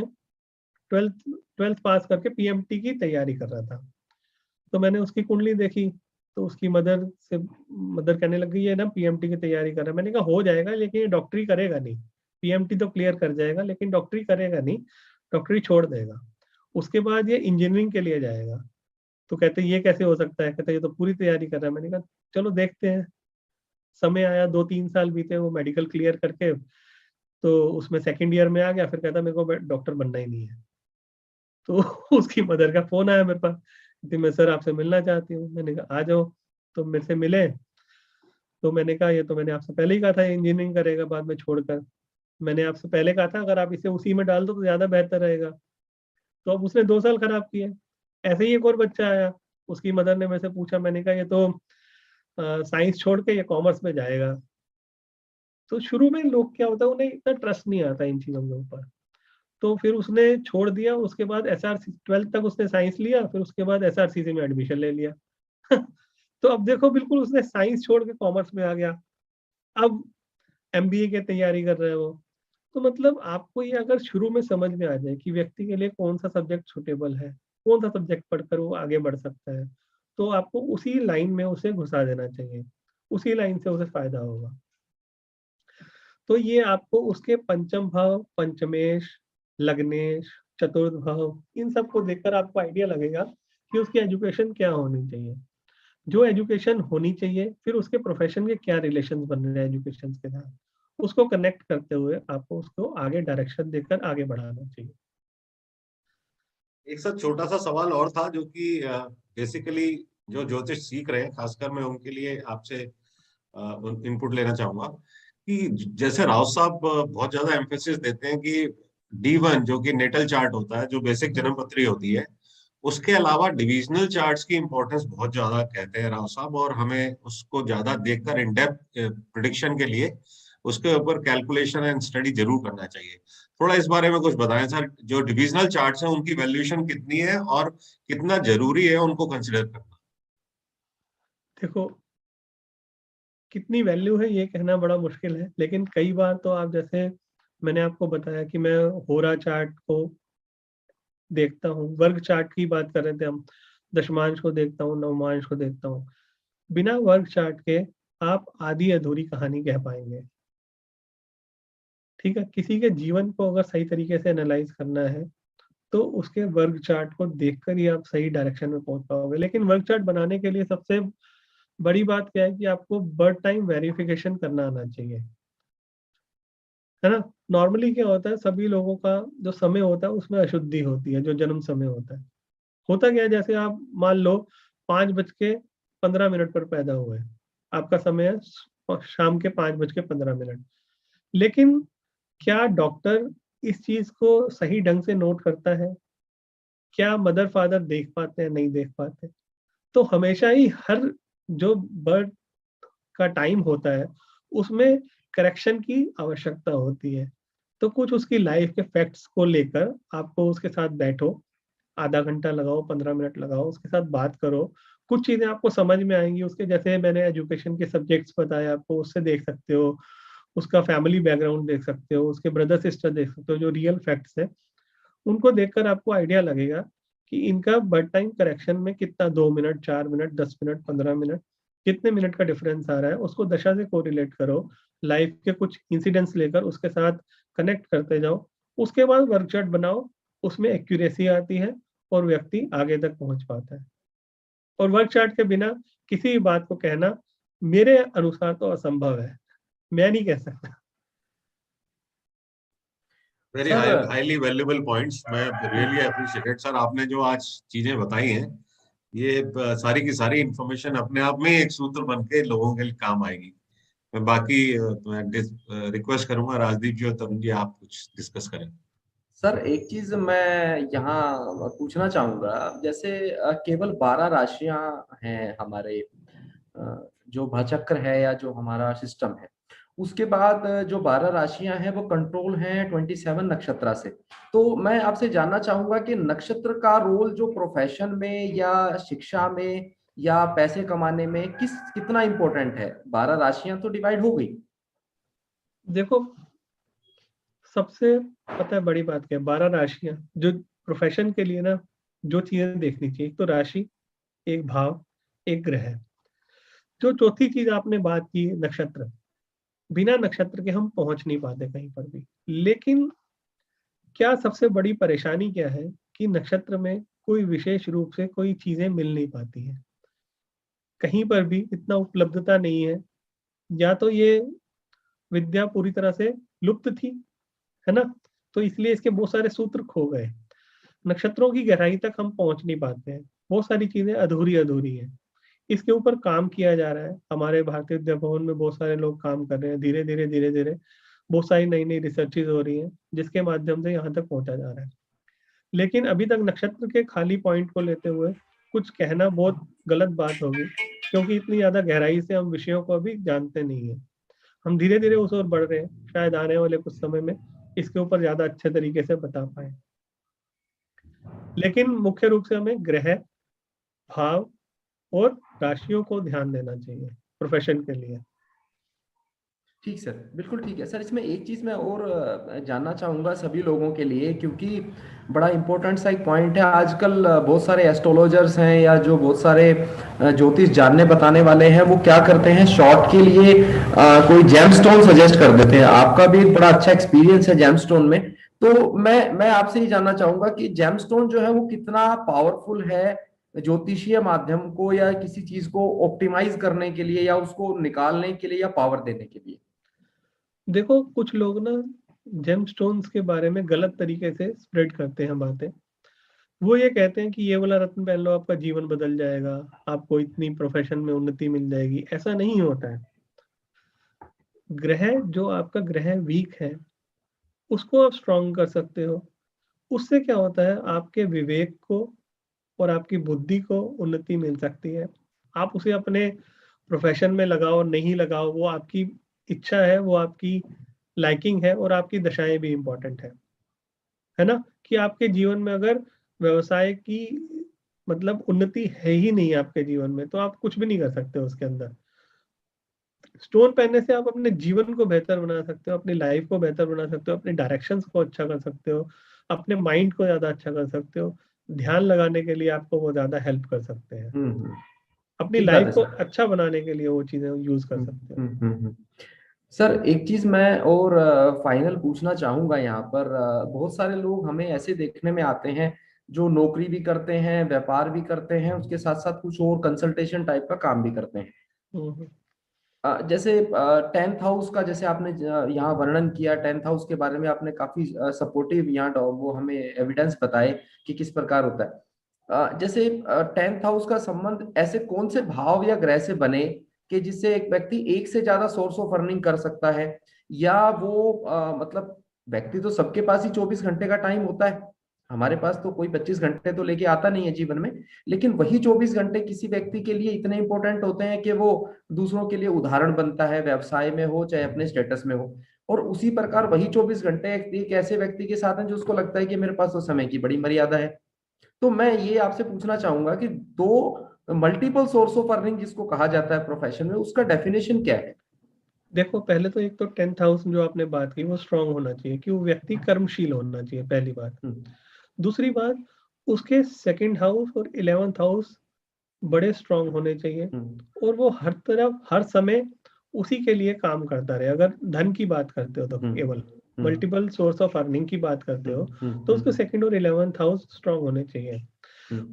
12th पास करके पीएमटी की तैयारी कर रहा था। तो मैंने उसकी कुंडली देखी, तो उसकी मदर कहने लग गई है ना पीएमटी की तैयारी कर रहा है। मैंने कहा हो जाएगा, लेकिन ये डॉक्टरी करेगा नहीं। पीएमटी तो क्लियर कर जाएगा, लेकिन डॉक्टरी करेगा नहीं, डॉक्टरी छोड़ देगा। उसके बाद ये इंजीनियरिंग के लिए जाएगा। तो कहते ये कैसे हो सकता है, कहते ये तो पूरी तैयारी कर रहा है। मैंने कहा चलो देखते हैं। समय आया, 2-3 साल बीते, वो मेडिकल क्लियर करके तो उसमें सेकंड ईयर में आ गया। फिर कहता मेरे को डॉक्टर बनना ही नहीं है। तो उसकी मदर का फोन आया मेरे पास कि मैं सर आपसे मिलना चाहती हूँ। मैंने कहा आ जाओ। तो मेरे से मिले। तो मैंने कहा ये तो मैंने आपसे पहले ही कहा था इंजीनियरिंग करेगा बाद में छोड़कर। मैंने आपसे पहले कहा था अगर आप इसे उसी में डाल दो तो ज्यादा बेहतर रहेगा। तो अब उसने 2 साल खराब किए। ऐसे ही एक और बच्चा आया, उसकी मदर ने मेरे से पूछा। मैंने कहा ये तो साइंस छोड़ के ये कॉमर्स में जाएगा। तो शुरू में लोग क्या होता है, उन्हें इतना ट्रस्ट नहीं आता इन चीजों के ऊपर। तो फिर उसने छोड़ दिया। उसके बाद एसआरसी 12th तक उसने साइंस लिया, फिर उसके बाद एसआरसीसी में एडमिशन ले लिया। तो अब देखो बिल्कुल उसने साइंस छोड़ के कॉमर्स में आ गया। अब एमबीए की तैयारी कर रहे हैं वो। तो मतलब आपको ये अगर शुरू में समझ में आ जाए कि व्यक्ति के लिए कौन सा सब्जेक्ट सुटेबल है, कौन सा सब्जेक्ट पढ़कर वो आगे बढ़ सकता है, तो आपको उसी लाइन में उसे घुसा देना चाहिए, उसी लाइन से उसे फायदा होगा। तो ये आपको उसके पंचम भाव, पंचमेश, लग्नेश, चतुर्थ भाव, इन सब को देखकर आपको आइडिया लगेगा कि उसकी एजुकेशन क्या होनी चाहिए। जो एजुकेशन होनी चाहिए, फिर उसके प्रोफेशन के क्या रिलेशंस बन रहे हैं एजुकेशन के साथ, उसको कनेक्ट करते हुए आपको उसको आगे डायरेक्शन देकर आगे बढ़ाना चाहिए। एक साथ छोटा सा सवाल और था जो कि बेसिकली जो ज्योतिष सीख रहे हैं, खासकर मैं उनके लिए आपसे इनपुट लेना चाहूंगा कि जैसे राव साहब बहुत ज्यादा एम्फेसिस देते हैं कि D1 जो कि नेटल चार्ट होता है, जो बेसिक जन्मपत्री होती है, उसके अलावा डिविजनल चार्ट्स की इंपॉर्टेंस बहुत ज्यादा कहते हैं राव साहब, और हमें उसको ज्यादा देखकर इन डेप्थ प्रिडिक्शन के लिए उसके ऊपर कैलकुलेशन एंड स्टडी जरूर करना चाहिए। थोड़ा इस बारे में कुछ बताएं सर, जो डिविजनल चार्ट्स हैं उनकी वैल्यूएशन कितनी है और कितना जरूरी है उनको कंसिडर करना। देखो कितनी वैल्यू है ये कहना बड़ा मुश्किल है, लेकिन कई बार तो आप जैसे मैंने आपको बताया कि मैं होरा चार्ट को देखता हूँ, वर्ग चार्ट की बात कर रहे थे हम, दशमांश को देखता हूँ, नवमांश को देखता हूँ। बिना वर्ग चार्ट के आप आधी अधूरी कहानी कह पाएंगे। ठीक है, किसी के जीवन को अगर सही तरीके से एनालाइज करना है तो उसके वर्ग चार्ट को देखकर ही आप सही डायरेक्शन में पहुंच पाओगे। लेकिन वर्ग चार्ट बनाने के लिए सबसे बड़ी बात क्या है कि आपको बर्थ टाइम वेरिफिकेशन करना आना चाहिए, है ना। नॉर्मली क्या होता है, सभी लोगों का जो समय होता है उसमें अशुद्धि होती है, जो जन्म समय होता है। होता क्या है, जैसे आप मान लो 5:15 पर पैदा हुए, आपका समय है शाम के 5:15। लेकिन क्या डॉक्टर इस चीज को सही ढंग से नोट करता है? क्या मदर फादर देख पाते हैं? नहीं देख पाते। तो हमेशा ही हर जो बर्थ का टाइम होता है उसमें करेक्शन की आवश्यकता होती है। तो कुछ उसकी लाइफ के फैक्ट्स को लेकर आपको उसके साथ बैठो, आधा घंटा लगाओ, 15 मिनट लगाओ, उसके साथ बात करो। कुछ चीजें आपको समझ में आएंगी उसके, जैसे मैंने एजुकेशन के सब्जेक्ट्स बताए आपको, उससे देख सकते हो, उसका फैमिली बैकग्राउंड देख सकते हो, उसके ब्रदर सिस्टर देख सकते हो, जो रियल फैक्ट्स है उनको देखकर आपको आइडिया लगेगा कि इनका बर्थ टाइम करेक्शन में कितना 2 मिनट, 4 मिनट, 10 मिनट, 15 मिनट, कितने मिनट का डिफरेंस आ रहा है। उसको दशा से कोरिलेट करो, लाइफ के कुछ इंसिडेंट्स लेकर उसके साथ कनेक्ट करते जाओ। उसके बाद वर्क चार्ट बनाओ, उसमें एक्यूरेसी आती है और व्यक्ति आगे तक पहुंच पाता है। और वर्क चार्ट के बिना किसी भी बात को कहना मेरे अनुसार तो असंभव है, मैं नहीं कह सकता। Very sir highly valuable points, मैं रियली अप्रिशिएटेड सर। आपने जो आज चीजें बताई हैं, ये सारी की सारी इंफॉर्मेशन अपने आप में एक सूत्र बन के लोगों के लिए काम आएगी। मैं बाकी रिक्वेस्ट करूंगा राजदीप जी और तरुण जी, आप कुछ डिस्कस करें। सर एक चीज मैं यहाँ पूछना चाहूंगा, जैसे केवल 12 राशियां हैं हमारे जो भाचक्र है या जो हमारा सिस्टम है, उसके बाद जो 12 राशियां हैं वो कंट्रोल हैं 27 नक्षत्र से। तो मैं आपसे जानना चाहूंगा कि नक्षत्र का रोल जो प्रोफेशन में या शिक्षा में या पैसे कमाने में कितना इंपॉर्टेंट है। 12 राशियां तो डिवाइड हो गई। देखो, सबसे पता है बड़ी बात क्या है, 12 राशियां जो प्रोफेशन के लिए ना जो चीजें देखनी चाहिए, एक तो राशि, एक भाव, एक ग्रह। जो चौथी चीज आपने बात की नक्षत्र, बिना नक्षत्र के हम पहुंच नहीं पाते कहीं पर भी। लेकिन क्या सबसे बड़ी परेशानी क्या है कि नक्षत्र में कोई विशेष रूप से कोई चीजें मिल नहीं पाती है, कहीं पर भी इतना उपलब्धता नहीं है, या तो ये विद्या पूरी तरह से लुप्त थी, है ना, तो इसलिए इसके बहुत सारे सूत्र खो गए। नक्षत्रों की गहराई तक हम पहुंच नहीं पाते हैं, बहुत सारी चीजें अधूरी अधूरी हैं। इसके ऊपर काम किया जा रहा है, हमारे भारतीय विद्या भवन में बहुत सारे लोग काम कर रहे हैं, धीरे धीरे बहुत सारी नई नई रिसर्चेज हो रही हैं जिसके माध्यम से यहाँ तक पहुंचा जा रहा है। लेकिन अभी तक नक्षत्र के खाली पॉइंट को लेते हुए कुछ कहना बहुत गलत बात होगी, क्योंकि इतनी ज्यादा गहराई से हम विषयों को अभी जानते नहीं है। हम धीरे धीरे उस ओर बढ़ रहे हैं, शायद आने वाले कुछ समय में इसके ऊपर ज्यादा अच्छे तरीके से बता पाए। लेकिन मुख्य रूप से हमें ग्रह, भाव और राशियों को ध्यान देना चाहिए प्रोफेशन के लिए। ठीक सर, बिल्कुल ठीक है सर। इसमें एक चीज़ मैं और जानना चाहूँगा सभी लोगों के लिए, क्योंकि बड़ा इंपॉर्टेंट सा एक पॉइंट है। आजकल बहुत सारे एस्ट्रोलॉजर्स हैं या जो बहुत सारे ज्योतिष जानने बताने वाले हैं, वो क्या करते हैं, शॉर्ट के लिए कोई जेमस्टोन सजेस्ट कर देते हैं। आपका भी बड़ा अच्छा एक्सपीरियंस है जेमस्टोन में, तो मैं आपसे ये जानना चाहूँगा कि जेमस्टोन जो है वो कितना पावरफुल है ज्योतिषीय माध्यम को या किसी चीज़ को ऑप्टिमाइज करने के लिए या उसको निकालने के लिए या पावर देने के लिए। देखो, कुछ लोग ना जेमस्टोन्स के बारे में गलत तरीके से स्प्रेड करते हैं बातें। वो ये कहते हैं कि ये वाला रत्न पहन लो, आपका जीवन बदल जाएगा, आपको इतनी प्रोफेशन में उन्नति मिल जाएगी। ऐसा नहीं होता है। ग्रह, जो आपका ग्रह वीक है उसको आप स्ट्रॉन्ग कर सकते हो। उससे क्या होता है, आपके विवेक को और आपकी बुद्धि को उन्नति मिल सकती है। आप उसे अपने प्रोफेशन में लगाओ नहीं लगाओ, वो आपकी इच्छा है, वो आपकी लाइकिंग है, और आपकी दशाएं भी इम्पोर्टेंट है ना। कि आपके जीवन में अगर व्यवसाय की मतलब उन्नति है ही नहीं आपके जीवन में, तो आप कुछ भी नहीं कर सकते उसके अंदर। स्टोन पहनने से आप अपने जीवन को बेहतर बना सकते हो, अपनी लाइफ को बेहतर बना सकते हो, अपने डायरेक्शंस को अच्छा कर सकते हो, अपने माइंड को ज्यादा अच्छा कर सकते हो। ध्यान लगाने के लिए आपको वो ज्यादा हेल्प कर सकते हैं। अपनी ठीक बात लाइफ है को सर। अच्छा बनाने के लिए वो चीजें यूज कर सकते हो। सर एक चीज मैं और फाइनल पूछना चाहूंगा यहाँ पर। बहुत सारे लोग हमें ऐसे देखने में आते हैं जो नौकरी भी करते हैं, व्यापार भी करते हैं, उसके साथ साथ कुछ और कंसल्टेशन टाइप का काम भी करते हैं। हम्म, जैसे 10th हाउस का जैसे आपने यहाँ वर्णन किया, 10th हाउस के बारे में आपने काफी सपोर्टिव यहाँ वो हमें एविडेंस बताए कि किस प्रकार होता है। जैसे 10th हाउस का संबंध ऐसे कौन से भाव या ग्रह से बने कि जिससे एक व्यक्ति एक से ज्यादा सोर्स ऑफ अर्निंग कर सकता है, या वो मतलब व्यक्ति तो सबके पास ही 24 घंटे का टाइम होता है, हमारे पास तो कोई 25 घंटे तो लेके आता नहीं है जीवन में, लेकिन वही 24 घंटे किसी व्यक्ति के लिए इतने इंपॉर्टेंट होते हैं कि वो दूसरों के लिए उदाहरण बनता है, व्यवसाय में हो चाहे अपने स्टेटस में हो। और उसी प्रकार वही 24 घंटे एक ऐसे व्यक्ति के साथ हैं जो उसको लगता है कि मेरे पास तो समय की बड़ी मर्यादा है। तो मैं ये आपसे पूछना चाहूंगा कि दो मल्टीपल सोर्स ऑफ अर्निंग जिसको कहा जाता है प्रोफेशन में, उसका डेफिनेशन क्या है। देखो, पहले तो एक तो 10th हाउस जो आपने बात की वो स्ट्रांग होना चाहिए, कि वो व्यक्ति कर्मशील होना चाहिए, पहली बात। दूसरी बात, उसके 2nd हाउस और 11th हाउस बड़े स्ट्रांग होने चाहिए, और वो हर तरफ हर समय उसी के लिए काम करता रहे। अगर धन की बात करते हो तो केवल मल्टीपल सोर्स ऑफ अर्निंग की बात करते हो तो उसको 2nd और 11th हाउस स्ट्रांग होने चाहिए।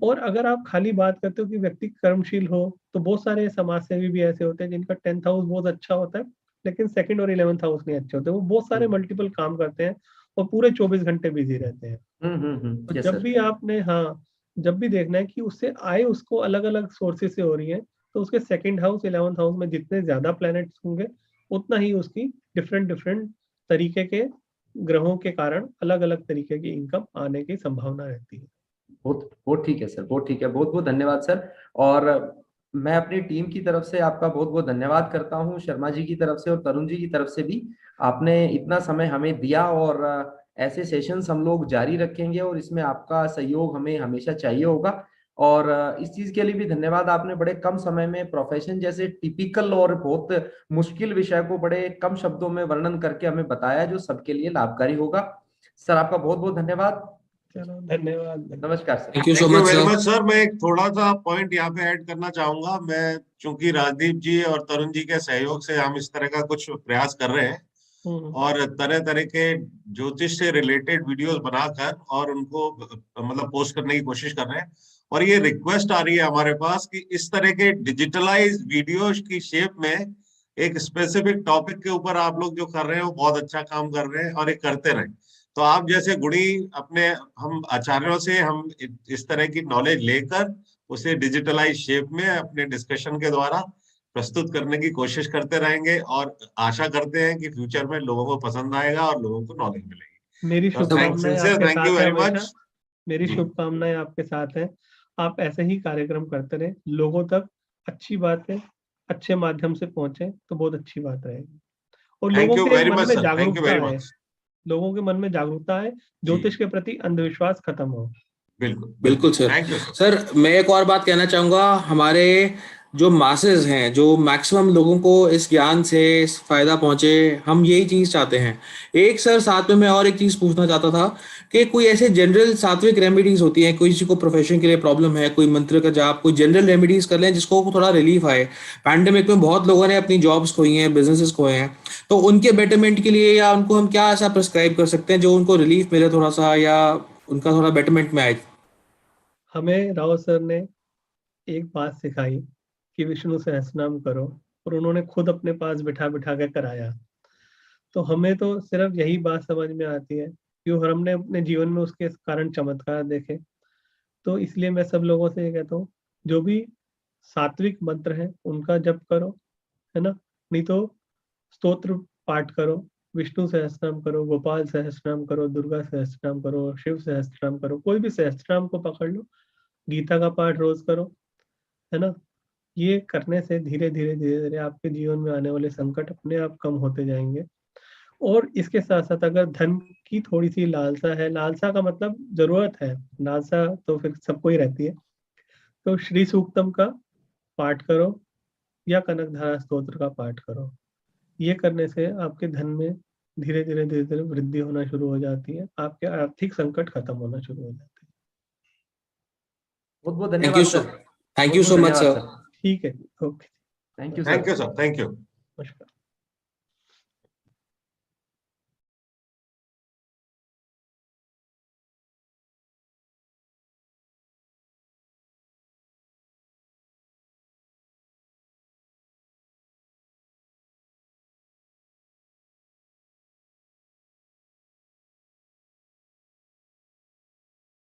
और अगर आप खाली बात करते हो कि व्यक्ति कर्मशील हो, तो बहुत सारे समाज सेवी भी ऐसे होते हैं जिनका 10th हाउस बहुत अच्छा होता है लेकिन 2nd और 11th हाउस नहीं अच्छे होते। वो बहुत सारे मल्टीपल काम करते हैं और पूरे 24 घंटे बिजी रहते हैं। तो जब भी आपने जब भी देखना है कि उससे आय उसको अलग अलग सोर्सेज से हो रही है, तो उसके 2nd हाउस 11th हाउस में जितने ज्यादा प्लैनेट्स होंगे उतना ही उसकी डिफरेंट तरीके के ग्रहों के कारण अलग अलग तरीके की इनकम आने की संभावना रहती है। बहुत ठीक है सर, बहुत ठीक है, बहुत बहुत धन्यवाद सर। और मैं अपनी टीम की तरफ से आपका बहुत बहुत धन्यवाद करता हूं, शर्मा जी की तरफ से और तरुण जी की तरफ से भी। आपने इतना समय हमें दिया और ऐसे सेशंस हम लोग जारी रखेंगे और इसमें आपका सहयोग हमें हमेशा चाहिए होगा। और इस चीज के लिए भी धन्यवाद, आपने बड़े कम समय में प्रोफेशन जैसे टिपिकल और बहुत मुश्किल विषय को बड़े कम शब्दों में वर्णन करके हमें बताया, जो सबके लिए लाभकारी होगा। सर आपका बहुत बहुत धन्यवाद। चलो धन्यवाद। नमस्कार sir. Thank you so thank you much very sir. Much sir. मैं एक थोड़ा सा पॉइंट यहाँ पे ऐड करना चाहूंगा। मैं चूंकि राजदीप जी और तरुण जी के सहयोग से हम इस तरह का कुछ प्रयास कर रहे हैं और तरह तरह के ज्योतिष से रिलेटेड वीडियोस बनाकर और उनको मतलब पोस्ट करने की कोशिश कर रहे हैं। और ये रिक्वेस्ट आ रही है हमारे पास कि इस तरह के डिजिटलाइज वीडियोस की शेप में एक स्पेसिफिक टॉपिक के ऊपर आप लोग जो कर रहे हैं वो बहुत अच्छा काम कर रहे हैं और ये करते रहें। तो आप जैसे गुणी अपने हम आचार्यों से हम इस तरह की नॉलेज लेकर उसे डिजिटलाइज शेप में अपने डिस्कशन के द्वारा प्रस्तुत करने की कोशिश करते रहेंगे और आशा करते हैं कि फ्यूचर में लोगों को पसंद आएगा और लोगों को नॉलेज मिलेगी। मेरी शुभकामनाएं आपके थैंक यू साथ है वेरी हमेशा। मच। मेरी जी। शुभकामनाएं आपके साथ है। आप ऐसे ही कार्यक्रम करते रहे, लोगों तक अच्छी बातें अच्छे माध्यम से पहुंचे तो बहुत अच्छी बात रहेगी। और थैंक लोगों यू के वेरी मन मच में सर। थैंक यू जागरूकता वेरी है, मच। लोगों के मन में जागरूकता है, ज्योतिष के प्रति अंधविश्वास खत्म हो। बिल्कुल बिल्कुल सर। थैंक यू सर मैं एक और बात कहना चाहूंगा, हमारे जो मासेस हैं, जो मैक्सिमम लोगों को इस ज्ञान से इस फायदा पहुंचे, हम यही चीज चाहते हैं। एक सर साथ में मैं और एक चीज पूछना चाहता था कि कोई ऐसे जनरल सात्विक रेमेडीज होती हैं, कोई किसी को प्रोफेशन के लिए प्रॉब्लम है, कोई मंत्र का जाप, कोई जनरल रेमेडीज कर लें जिसको थोड़ा रिलीफ आए। पैंडेमिक में बहुत लोगों ने अपनी जॉब्स खोई हैं, बिजनेसेस खोए हैं, तो उनके बेटरमेंट के लिए या उनको हम क्या ऐसा प्रिस्क्राइब कर सकते हैं जो उनको रिलीफ मिले थोड़ा सा, या उनका थोड़ा बेटरमेंट में आए। हमें राव सर ने एक बात सिखाई कि विष्णु सहस्त्रनाम करो, और उन्होंने खुद अपने पास बिठा बिठा के कराया। तो हमें तो सिर्फ यही बात समझ में आती है कि और हमने अपने जीवन में उसके कारण चमत्कार देखे। तो इसलिए मैं सब लोगों से ये कहता हूँ, जो भी सात्विक मंत्र है उनका जप करो, है ना। नहीं तो स्तोत्र पाठ करो, विष्णु सहस्त्रनाम करो, गोपाल सहस्त्रनाम करो, दुर्गा सहस्त्रनाम करो, शिव सहस्त्रनाम करो, कोई भी सहस्त्रनाम को पकड़ लो। गीता का पाठ रोज करो, है ना। ये करने से धीरे धीरे धीरे धीरे आपके जीवन में आने वाले संकट अपने आप कम होते जाएंगे। और इसके साथ साथ अगर धन की थोड़ी सी लालसा है, लालसा का मतलब जरूरत है, लालसा तो फिर सबको ही रहती है, तो श्री सूक्तम का पाठ करो या कनकधारा स्तोत्र का पाठ करो। ये करने से आपके धन में धीरे धीरे धीरे धीरे वृद्धि होना शुरू हो जाती है, आपके आर्थिक संकट खत्म होना शुरू हो जाते हैं। बहुत बहुत थैंक धन्यवाद यू सो सर। थैंक बहुत यू बहुत सो मच धन्यवाद सर। सर। ठीक है, okay, thank you thank sir. You sir. Thank you. नमस्कार।